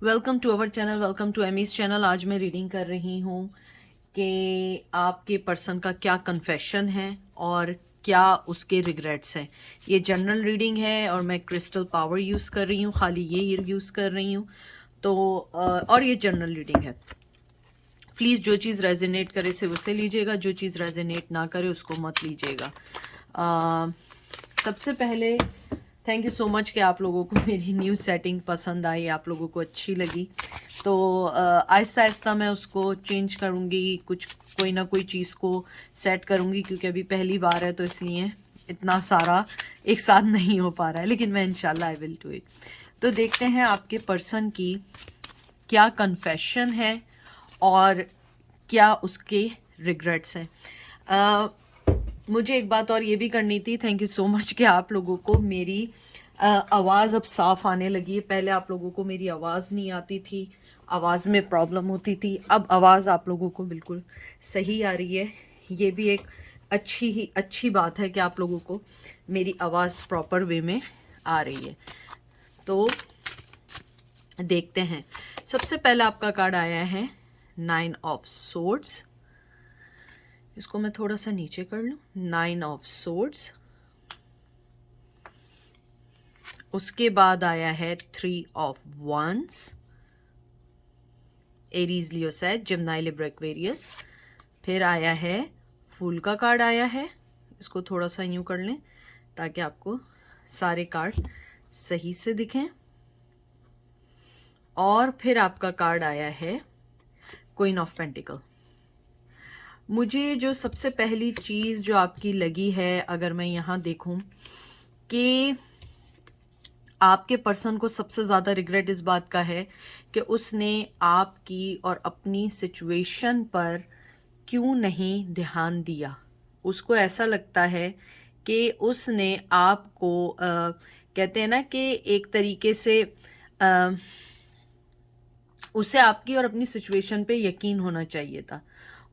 Welcome to our channel, welcome to Amy's channel. आज मैं reading कर रही हूँ कि आपके पर्सन का क्या कन्फेशन है और क्या उसके रिग्रेट्स हैं। ये जनरल रीडिंग है और मैं क्रिस्टल पावर यूज़ कर रही हूँ, खाली ये यूज़ कर रही हूँ। तो और ये जनरल रीडिंग है। प्लीज़ जो चीज़ रेजोनेट करे सिर्फ उसे लीजिएगा, जो चीज़ रेजोनेट ना करे उसको मत लीजिएगा। सबसे पहले थैंक यू सो मच कि आप लोगों को मेरी न्यू सेटिंग पसंद आई, आप लोगों को अच्छी लगी। तो आहिस्ता आहिस्ता मैं उसको चेंज करूँगी, कोई ना कोई चीज़ को सेट करूँगी, क्योंकि अभी पहली बार है तो इसलिए इतना सारा एक साथ नहीं हो पा रहा है, लेकिन मैं इंशाल्लाह आई विल डू इट। तो देखते हैं आपके पर्सन की क्या कन्फेशन है और क्या उसके रिग्रेट्स हैं। मुझे एक बात और ये भी करनी थी, थैंक यू सो मच कि आप लोगों को मेरी आवाज़ अब साफ आने लगी है। पहले आप लोगों को मेरी आवाज़ नहीं आती थी, आवाज़ में प्रॉब्लम होती थी, अब आवाज़ आप लोगों को बिल्कुल सही आ रही है। ये भी एक अच्छी बात है कि आप लोगों को मेरी आवाज़ प्रॉपर वे में आ रही है। तो देखते हैं। सबसे पहले आपका कार्ड आया है 9 ऑफ सोर्ड्स। इसको मैं थोड़ा सा नीचे कर लूं। 9 ऑफ सोर्ड्स। उसके बाद आया है 3 ऑफ वंस। एरीज, लियो, सैज, जेमिनी, लिब्रा, एक्वेरियस। फिर आया है फूल का कार्ड आया है। इसको थोड़ा सा यूं कर लें ताकि आपको सारे कार्ड सही से दिखें। और फिर आपका कार्ड आया है क्वीन ऑफ पेंटिकल। मुझे जो सबसे पहली चीज़ जो आपकी लगी है, अगर मैं यहाँ देखूं कि आपके पर्सन को सबसे ज़्यादा रिग्रेट इस बात का है कि उसने आपकी और अपनी सिचुएशन पर क्यों नहीं ध्यान दिया। उसको ऐसा लगता है कि उसने आपको कहते हैं ना कि एक तरीके से उसे आपकी और अपनी सिचुएशन पे यकीन होना चाहिए था।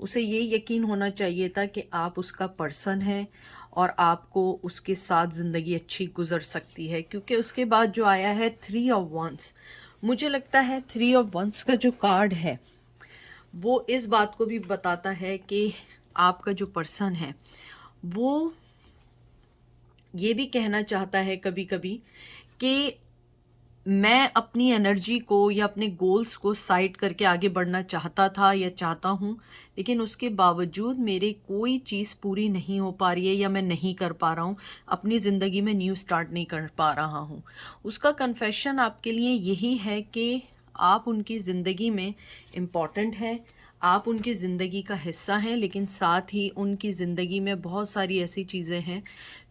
उसे ये यकीन होना चाहिए था कि आप उसका पर्सन है और आपको उसके साथ ज़िंदगी अच्छी गुजर सकती है। क्योंकि उसके बाद जो आया है 3 ऑफ वंस, मुझे लगता है 3 ऑफ वंस का जो कार्ड है वो इस बात को भी बताता है कि आपका जो पर्सन है वो ये भी कहना चाहता है कभी कभी कि मैं अपनी एनर्जी को या अपने गोल्स को साइड करके आगे बढ़ना चाहता था या चाहता हूँ, लेकिन उसके बावजूद मेरे कोई चीज़ पूरी नहीं हो पा रही है या मैं नहीं कर पा रहा हूँ, अपनी ज़िंदगी में न्यू स्टार्ट नहीं कर पा रहा हूँ। उसका कन्फेशन आपके लिए यही है कि आप उनकी ज़िंदगी में इम्पॉर्टेंट है, आप उनकी ज़िंदगी का हिस्सा हैं, लेकिन साथ ही उनकी ज़िंदगी में बहुत सारी ऐसी चीज़ें हैं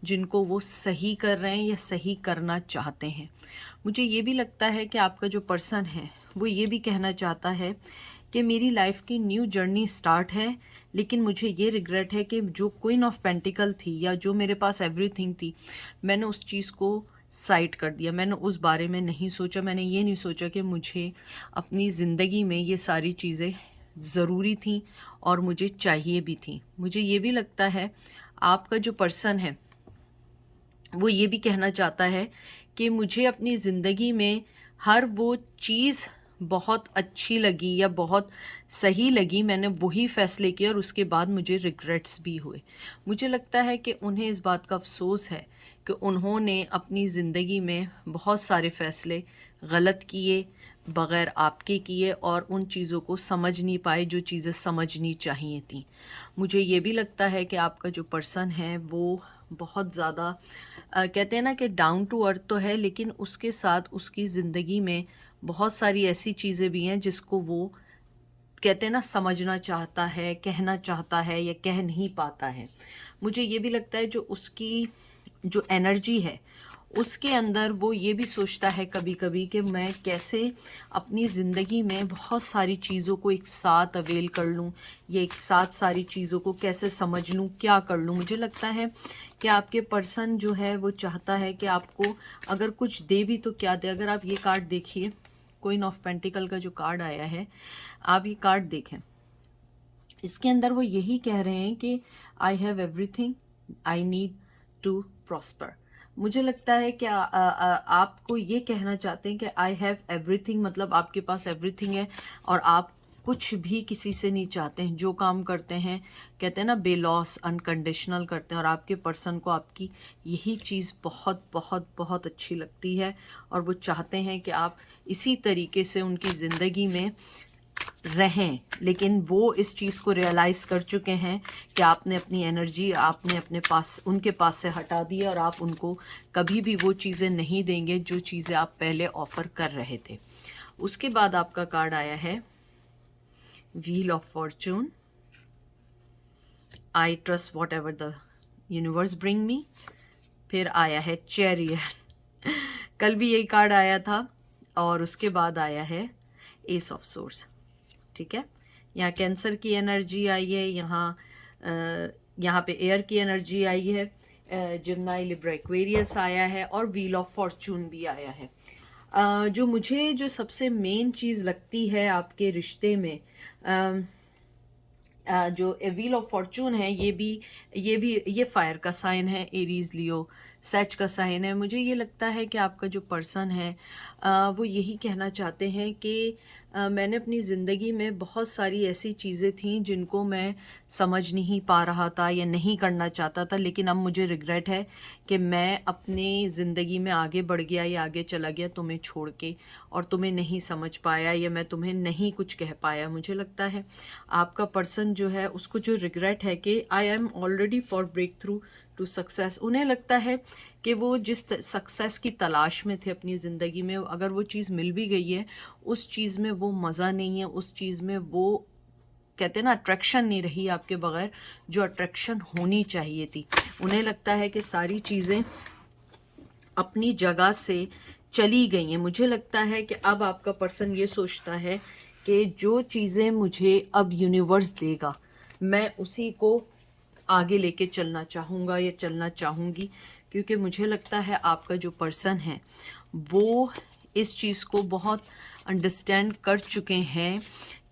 जिनको वो सही कर रहे हैं या सही करना चाहते हैं। मुझे ये भी लगता है कि आपका जो पर्सन है वो ये भी कहना चाहता है कि मेरी लाइफ की न्यू जर्नी स्टार्ट है, लेकिन मुझे ये रिग्रेट है कि जो क्वीन ऑफ पेंटिकल थी या जो मेरे पास एवरीथिंग थी, मैंने उस चीज़ को साइड कर दिया। मैंने उस बारे में नहीं सोचा। मैंने ये नहीं सोचा कि मुझे अपनी ज़िंदगी में ये सारी चीज़ें ज़रूरी थी और मुझे चाहिए भी थी। मुझे ये भी लगता है आपका जो पर्सन है वो ये भी कहना चाहता है कि मुझे अपनी ज़िंदगी में हर वो चीज़ बहुत अच्छी लगी या बहुत सही लगी, मैंने वही फ़ैसले किए और उसके बाद मुझे रिग्रेट्स भी हुए। मुझे लगता है कि उन्हें इस बात का अफ़सोस है कि उन्होंने अपनी ज़िंदगी में बहुत सारे फ़ैसले गलत किए, बग़ैर आपके किए, और उन चीज़ों को समझ नहीं पाए जो चीज़ें समझनी चाहिए थीं। मुझे ये भी लगता है कि आपका जो पर्सन है वो बहुत ज़्यादा कहते हैं ना कि डाउन टू अर्थ तो है, लेकिन उसके साथ उसकी ज़िंदगी में बहुत सारी ऐसी चीज़ें भी हैं जिसको वो कहते हैं ना समझना चाहता है, कहना चाहता है या कह नहीं पाता है। मुझे ये भी लगता है जो उसकी जो एनर्जी है उसके अंदर वो ये भी सोचता है कभी कभी कि मैं कैसे अपनी ज़िंदगी में बहुत सारी चीज़ों को एक साथ अवेल कर लूँ या एक साथ सारी चीज़ों को कैसे समझ लूँ, क्या कर लूँ। मुझे लगता है कि आपके पर्सन जो है वो चाहता है कि आपको अगर कुछ दे भी तो क्या दे। अगर आप ये कार्ड देखिए, क्वीन ऑफ पेंटिकल का जो कार्ड आया है, आप ये कार्ड देखें, इसके अंदर वो यही कह रहे हैं कि I have everything I need to prosper. मुझे लगता है कि आपको ये कहना चाहते हैं कि आई हैव एवरीथिंग, मतलब आपके पास एवरीथिंग है और आप कुछ भी किसी से नहीं चाहते हैं। जो काम करते हैं, कहते हैं ना, बेलॉस अनकंडीशनल करते हैं, और आपके पर्सन को आपकी यही चीज़ बहुत बहुत बहुत अच्छी लगती है और वो चाहते हैं कि आप इसी तरीके से उनकी ज़िंदगी में रहें। लेकिन वो इस चीज़ को रियलाइज़ कर चुके हैं कि आपने अपनी एनर्जी आपने अपने पास, उनके पास से हटा दी है और आप उनको कभी भी वो चीज़ें नहीं देंगे जो चीज़ें आप पहले ऑफ़र कर रहे थे। उसके बाद आपका कार्ड आया है wheel of Fortune, I trust what ever the universe bring me. फिर आया है चैरियट कल भी यही कार्ड आया था। और उसके बाद आया है एस ऑफ सोर्स। ठीक है, यहाँ कैंसर की एनर्जी आई है, यहाँ पे एयर की एनर्जी आई है, जिम्नाई लिब्रा एक्वेरियस आया है और व्हील ऑफ फॉर्चून भी आया है। जो मुझे जो सबसे मेन चीज़ लगती है आपके रिश्ते में, जो व्हील ऑफ फॉर्चून है, ये फायर का साइन है, एरीज लियो सैच का साइन है। मुझे ये लगता है कि आपका जो पर्सन है वो यही कहना चाहते हैं कि मैंने अपनी ज़िंदगी में बहुत सारी ऐसी चीज़ें थीं जिनको मैं समझ नहीं पा रहा था या नहीं करना चाहता था, लेकिन अब मुझे रिग्रेट है कि मैं अपनी ज़िंदगी में आगे बढ़ गया या आगे चला गया तुम्हें छोड़ के, और तुम्हें नहीं समझ पाया या मैं तुम्हें नहीं कुछ कह पाया। मुझे लगता है आपका पर्सन जो है उसको जो रिग्रेट है कि I am already for breakthrough to success. उन्हें लगता है कि वो जिस सक्सेस की तलाश में थे अपनी ज़िंदगी में, अगर वो चीज़ मिल भी गई है, उस चीज़ में वो मज़ा नहीं है, उस चीज़ में वो, कहते हैं ना, अट्रैक्शन नहीं रही आपके बगैर जो अट्रैक्शन होनी चाहिए थी। उन्हें लगता है कि सारी चीज़ें अपनी जगह से चली गई हैं। मुझे लगता है कि अब आपका पर्सन ये सोचता है कि जो चीज़ें मुझे अब यूनिवर्स देगा मैं उसी को आगे लेके चलना चाहूँगा या चलना चाहूँगी, क्योंकि मुझे लगता है आपका जो पर्सन है वो इस चीज़ को बहुत अंडरस्टैंड कर चुके हैं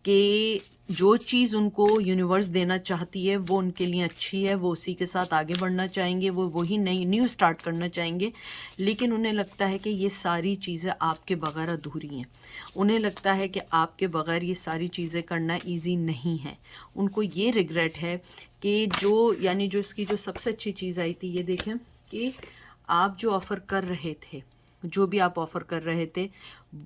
कि जो चीज़ उनको यूनिवर्स देना चाहती है वो उनके लिए अच्छी है, वो उसी के साथ आगे बढ़ना चाहेंगे, वो वही नई न्यू स्टार्ट करना चाहेंगे। लेकिन उन्हें लगता है कि ये सारी चीज़ें आपके बगैर अधूरी हैं। उन्हें लगता है कि आपके बगैर ये सारी चीज़ें करना इजी नहीं है। उनको ये रिग्रेट है कि जो, यानी जो इसकी जो सबसे अच्छी चीज़ आई थी, ये देखें कि आप जो ऑफ़र कर रहे थे, जो भी आप ऑफ़र कर रहे थे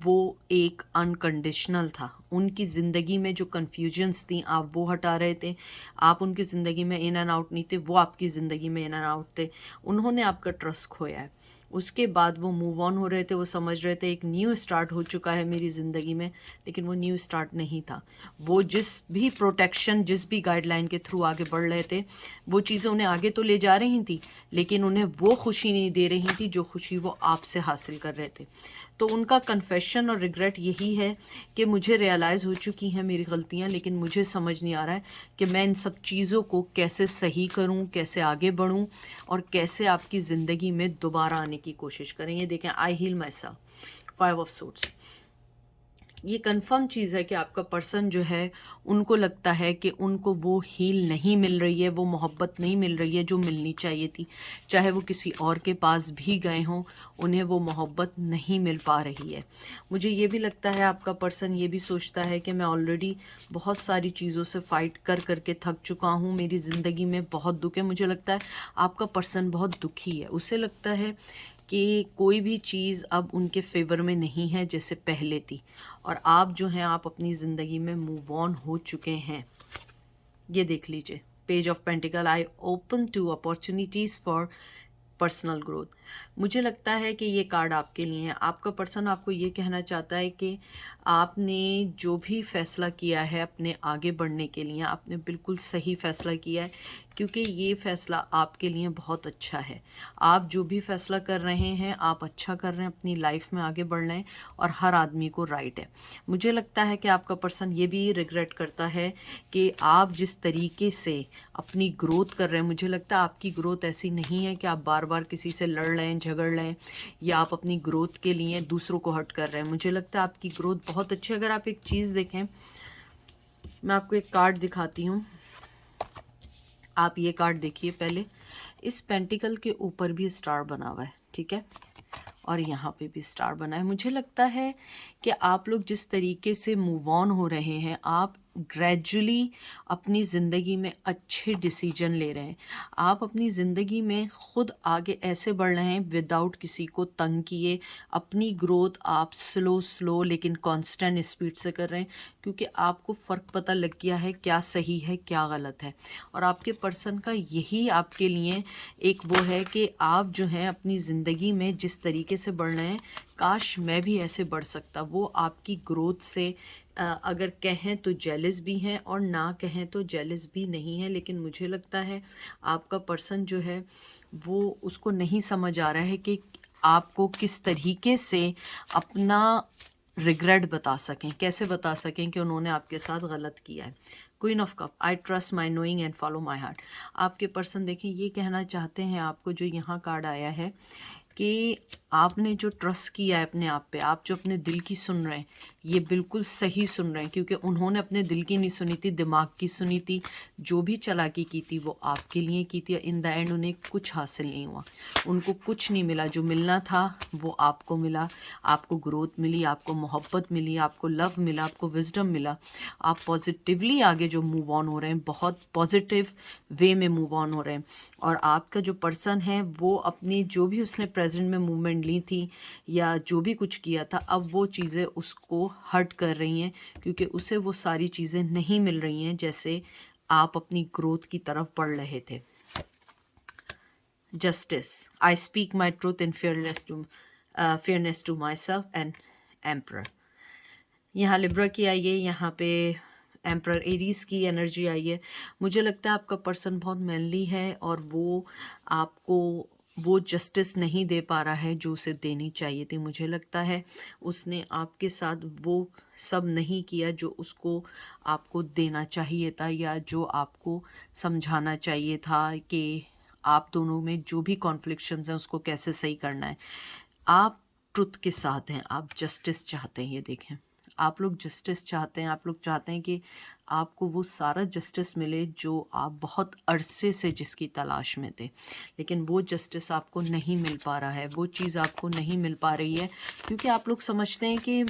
वो एक अनकंडीशनल था। उनकी ज़िंदगी में जो कन्फ्यूजन्स थी आप वो हटा रहे थे। आप उनकी ज़िंदगी में इन एंड आउट नहीं थे, वो आपकी ज़िंदगी में इन एंड आउट थे। उन्होंने आपका ट्रस्ट खोया है। उसके बाद वो मूव ऑन हो रहे थे, वो समझ रहे थे एक न्यू स्टार्ट हो चुका है मेरी ज़िंदगी में, लेकिन वो न्यू स्टार्ट नहीं था। वो जिस भी प्रोटेक्शन, जिस भी गाइडलाइन के थ्रू आगे बढ़ रहे थे, वो चीज़ें उन्हें आगे तो ले जा रही थी, लेकिन उन्हें वो खुशी नहीं दे रही थी जो खुशी वो आपसे हासिल कर रहे थे। तो उनका कन्फेशन और रिग्रेट यही है कि मुझे रियलाइज़ हो चुकी हैं मेरी गलतियाँ, लेकिन मुझे समझ नहीं आ रहा है कि मैं इन सब चीज़ों को कैसे सही करूं, कैसे आगे बढ़ूं और कैसे आपकी ज़िंदगी में दोबारा आने की कोशिश करें। ये देखें, I heal myself, 5 of suits. ये कंफर्म चीज़ है कि आपका पर्सन जो है उनको लगता है कि उनको वो हील नहीं मिल रही है, वो मोहब्बत नहीं मिल रही है जो मिलनी चाहिए थी। चाहे वो किसी और के पास भी गए हों, उन्हें वो मोहब्बत नहीं मिल पा रही है। मुझे ये भी लगता है आपका पर्सन ये भी सोचता है कि मैं ऑलरेडी बहुत सारी चीज़ों से फ़ाइट कर करके थक चुका हूँ, मेरी ज़िंदगी में बहुत दुख है। मुझे लगता है आपका पर्सन बहुत दुखी है। उसे लगता है कि कोई भी चीज़ अब उनके फेवर में नहीं है जैसे पहले थी, और आप जो हैं आप अपनी ज़िंदगी में मूव ऑन हो चुके हैं। ये देख लीजिए, page of pentacles, I open to opportunities for personal growth. मुझे लगता है कि ये कार्ड आपके लिए है। आपका पर्सन आपको ये कहना चाहता है कि आपने जो भी फ़ैसला किया है अपने आगे बढ़ने के लिए, आपने बिल्कुल सही फ़ैसला किया है, क्योंकि ये फ़ैसला आपके लिए बहुत अच्छा है। आप जो भी फ़ैसला कर रहे हैं आप अच्छा कर रहे हैं, अपनी लाइफ में आगे बढ़ रहे हैं, और हर आदमी को राइट है। मुझे लगता है कि आपका पर्सन ये भी रिग्रेट करता है कि आप जिस तरीके से अपनी ग्रोथ कर रहे हैं, मुझे लगता है आपकी ग्रोथ ऐसी नहीं है कि आप बार बार किसी से लड़ रहे हैं, झगड़ रहे हैं, या आप अपनी ग्रोथ के लिए दूसरों को हर्ट कर रहे हैं। मुझे लगता है आपकी ग्रोथ बहुत अच्छी है। अगर आप एक चीज़ देखें, मैं आपको एक कार्ड दिखाती हूँ, आप ये कार्ड देखिए पहले। इस पेंटिकल के ऊपर भी स्टार बना हुआ है, ठीक है, और यहाँ पे भी स्टार बना है। मुझे लगता है कि आप लोग जिस तरीके से मूव ऑन हो रहे हैं, आप ग्रेजुअली अपनी ज़िंदगी में अच्छे डिसीजन ले रहे हैं। आप अपनी ज़िंदगी में ख़ुद आगे ऐसे बढ़ रहे हैं विदाउट किसी को तंग किए। अपनी ग्रोथ आप स्लो लेकिन कांस्टेंट स्पीड से कर रहे हैं, क्योंकि आपको फ़र्क पता लग गया है क्या सही है क्या गलत है। और आपके पर्सन का यही आपके लिए एक वो है कि आप जो हैं अपनी ज़िंदगी में जिस तरीके से बढ़ रहे हैं, काश मैं भी ऐसे बढ़ सकता। वो आपकी ग्रोथ से अगर कहें तो जेलस भी हैं और ना कहें तो जेलस भी नहीं है। लेकिन मुझे लगता है आपका पर्सन जो है वो उसको नहीं समझ आ रहा है कि आपको किस तरीके से अपना रिग्रेट बता सकें, कैसे बता सकें कि उन्होंने आपके साथ गलत किया है। Queen of cup, I trust my knowing and follow my heart. आपके पर्सन देखें ये कहना चाहते हैं आपको, जो यहाँ कार्ड आया है कि आपने जो ट्रस्ट किया है अपने आप पे, आप जो अपने दिल की सुन रहे हैं, ये बिल्कुल सही सुन रहे हैं, क्योंकि उन्होंने अपने दिल की नहीं सुनी थी, दिमाग की सुनी थी। जो भी चालाकी की थी वो आपके लिए की थी। इन द एंड उन्हें कुछ हासिल नहीं हुआ, उनको कुछ नहीं मिला। जो मिलना था वो आपको मिला। आपको ग्रोथ मिली, आपको मोहब्बत मिली, आपको लव मिला, आपको विजडम मिला। आप पॉजिटिवली आगे जो मूव ऑन हो रहे हैं, बहुत पॉजिटिव वे में मूव ऑन हो रहे हैं। और आपका जो पर्सन है वो अपनी जो भी उसने प्रेजेंट में मूवमेंट ली थी या जो भी कुछ किया था, अब वो चीज़ें उसको हर्ट कर रही हैं, क्योंकि उसे वो सारी चीज़ें नहीं मिल रही हैं जैसे आप अपनी ग्रोथ की तरफ बढ़ रहे थे। Justice, I speak my truth in fairness to myself and emperor. यहाँ लिब्रा की आई है, यहाँ पे एम्परर एरीज की एनर्जी आई है। मुझे लगता है आपका पर्सन बहुत मैनली है और वो आपको वो जस्टिस नहीं दे पा रहा है जो उसे देनी चाहिए थी। मुझे लगता है उसने आपके साथ वो सब नहीं किया जो उसको आपको देना चाहिए था, या जो आपको समझाना चाहिए था कि आप दोनों में जो भी कॉन्फ्लिक्शंस हैं उसको कैसे सही करना है। आप ट्रुथ के साथ हैं, आप जस्टिस चाहते हैं। ये देखें, आप लोग जस्टिस चाहते हैं। आप लोग चाहते हैं कि आपको वो सारा जस्टिस मिले जो आप बहुत अरसे से जिसकी तलाश में थे, लेकिन वो जस्टिस आपको नहीं मिल पा रहा है, वो चीज़ आपको नहीं मिल पा रही है, क्योंकि आप लोग समझते हैं कि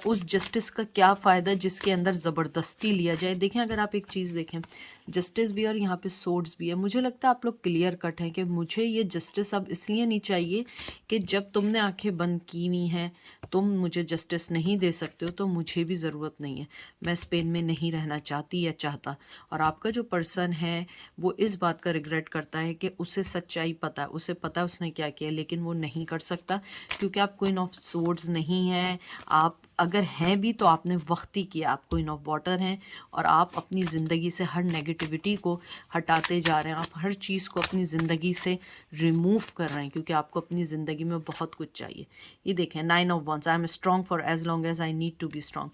उस जस्टिस का क्या फ़ायदा जिसके अंदर ज़बरदस्ती लिया जाए। देखें, अगर आप एक चीज़ देखें, जस्टिस भी और यहाँ पे सोर्ड्स भी है। मुझे लगता है आप लोग क्लियर कट हैं कि मुझे ये जस्टिस अब इसलिए नहीं चाहिए कि जब तुमने आंखें बंद की हुई हैं तुम मुझे जस्टिस नहीं दे सकते हो, तो मुझे भी ज़रूरत नहीं है। मैं स्पेन में नहीं रहना चाहती या चाहता। और आपका जो पर्सन है वो इस बात का रिग्रेट करता है कि उसे सच्चाई पता है, उसे पता है उसने क्या किया, लेकिन वो नहीं कर सकता क्योंकि आप क्वीन ऑफ सोर्ड्स नहीं हैं। आप अगर हैं भी तो आपने वक्त ही किया। आप क्वीन ऑफ वाटर हैं और आप अपनी ज़िंदगी से हर नेगेटिविटी को हटाते जा रहे हैं। आप हर चीज़ को अपनी ज़िंदगी से रिमूव कर रहे हैं, क्योंकि आपको अपनी ज़िंदगी में बहुत कुछ चाहिए। ये देखें, 9 of wands, I am strong for as long as I need to be strong.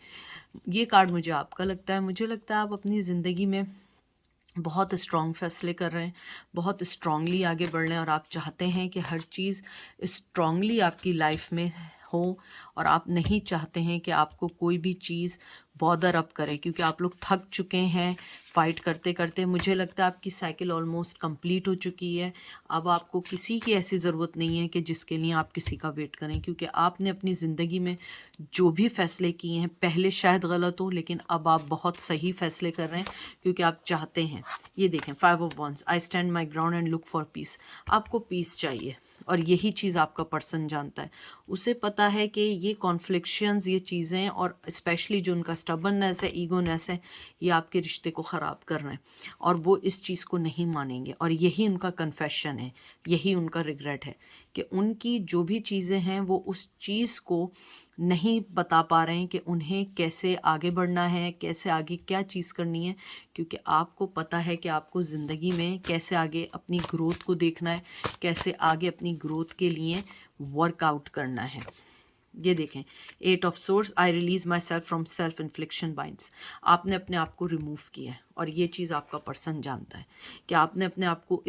ये कार्ड मुझे आपका लगता है। मुझे लगता है आप अपनी ज़िंदगी में बहुत स्ट्रॉन्ग फैसले कर रहे हैं, बहुत स्ट्रॉन्गली आगे बढ़ रहे हैं, और आप चाहते हैं कि हर चीज़ स्ट्रॉन्गली आपकी लाइफ में हो, और आप नहीं चाहते हैं कि आपको कोई भी चीज़ बॉदर अप करे, क्योंकि आप लोग थक चुके हैं फाइट करते करते। मुझे लगता है आपकी साइकिल ऑलमोस्ट कंप्लीट हो चुकी है। अब आपको किसी की ऐसी ज़रूरत नहीं है कि जिसके लिए आप किसी का वेट करें, क्योंकि आपने अपनी ज़िंदगी में जो भी फ़ैसले किए हैं, पहले शायद गलत हो लेकिन अब आप बहुत सही फ़ैसले कर रहे हैं, क्योंकि आप चाहते हैं। ये देखें, 5 of wands, I stand my ground and look for peace. आपको पीस चाहिए और यही चीज़ आपका पर्सन जानता है। उसे पता है कि ये कॉन्फ्लिक्शंस, ये चीज़ें, और स्पेशली जो उनका स्टबर्ननेस है, ईगोनेस है, ये आपके रिश्ते को ख़राब कर रहे हैं, और वो इस चीज़ को नहीं मानेंगे। और यही उनका कन्फेशन है, यही उनका रिग्रेट है कि उनकी जो भी चीज़ें हैं वो उस चीज़ को नहीं बता पा रहे हैं कि उन्हें कैसे आगे बढ़ना है, कैसे आगे क्या चीज़ करनी है, क्योंकि आपको पता है कि आपको ज़िंदगी में कैसे आगे अपनी ग्रोथ को देखना है, कैसे आगे अपनी ग्रोथ के लिए वर्कआउट करना है। ये देखें, 8 of source, I release my self from self इन्फ्लिक्शन binds. आपने अपने आप को रिमूव किया है, और ये चीज़ आपका पर्सन जानता है कि आपने अपने आप को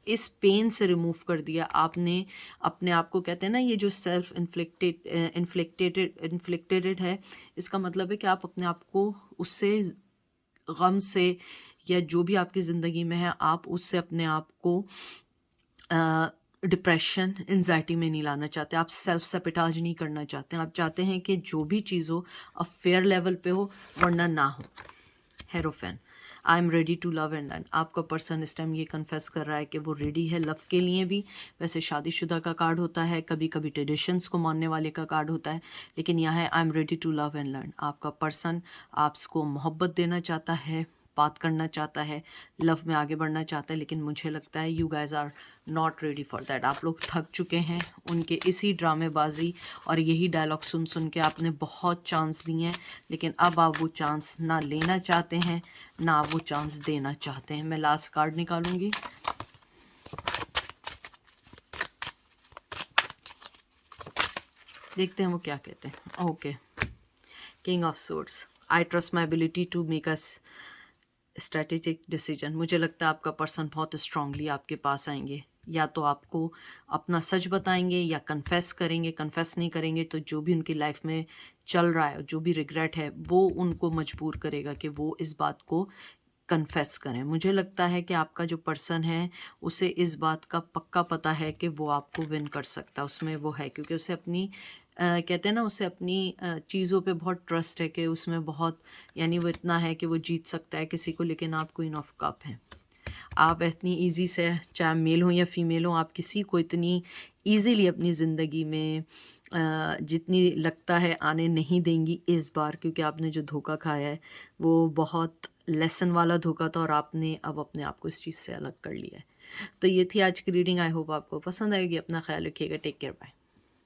इस पेन से रिमूव कर दिया। आपने अपने आप को, कहते हैं ना, ये जो सेल्फ इन्फ्लिक्टेड है, इसका मतलब है कि आप अपने आप को उससे, गम से, या जो भी आपकी ज़िंदगी में है, आप उससे अपने आप को डिप्रेशन, एंजाइटी में नहीं लाना चाहते, आप सेल्फ सैबोटाज नहीं करना चाहते, आप चाहते हैं कि जो भी चीज़ हो अफेयर लेवल पे हो वरना ना हो। हेरोफेन, I am ready to love and learn. आपका पर्सन इस टाइम ये कन्फेस कर रहा है कि वो रेडी है लव के लिए भी। वैसे शादीशुदा का कार्ड होता है, कभी कभी ट्रेडिशंस को मानने वाले का कार्ड होता है, लेकिन यहाँ है I am ready to love and learn. आपका पर्सन आपको मोहब्बत देना चाहता है, बात करना चाहता है, लव में आगे बढ़ना चाहता है, लेकिन मुझे लगता है you guys are not ready for that. आप लोग थक चुके हैं उनके इसी ड्रामेबाजी और यही डायलॉग सुन सुन के। आपने बहुत चांस दिए हैं, लेकिन अब आप वो चांस ना लेना चाहते हैं ना आप वो चांस देना चाहते हैं। मैं लास्ट कार्ड निकालूंगी। देखते हैं वो क्या कहते हैं। Okay, king of swords, I trust my ability to make a strategic decision. मुझे लगता है आपका पर्सन बहुत स्ट्रांगली आपके पास आएंगे, या तो आपको अपना सच बताएंगे या कन्फेस करेंगे। कन्फेस नहीं करेंगे तो जो भी उनकी लाइफ में चल रहा है, जो भी रिग्रेट है, वो उनको मजबूर करेगा कि वो इस बात को कन्फेस करें। मुझे लगता है कि आपका जो पर्सन है उसे इस बात का पक्का पता है कि वो आपको विन कर सकता है, उसमें वो है, क्योंकि उसे अपनी कहते हैं ना, उसे अपनी चीज़ों पे बहुत ट्रस्ट है कि उसमें बहुत, यानी वो इतना है कि वो जीत सकता है किसी को। लेकिन आप क्वीन ऑफ कप हैं, आप इतनी इजी से, चाहे मेल हो या फीमेल हो, आप किसी को इतनी इजीली अपनी ज़िंदगी में जितनी लगता है आने नहीं देंगी इस बार, क्योंकि आपने जो धोखा खाया है वो बहुत लेसन वाला धोखा था और आपने अब अपने आप को इस चीज़ से अलग कर लिया है। तो ये थी आज की रीडिंग। आई होप आपको पसंद आएगी। अपना ख्याल रखिएगा। Take care, bye.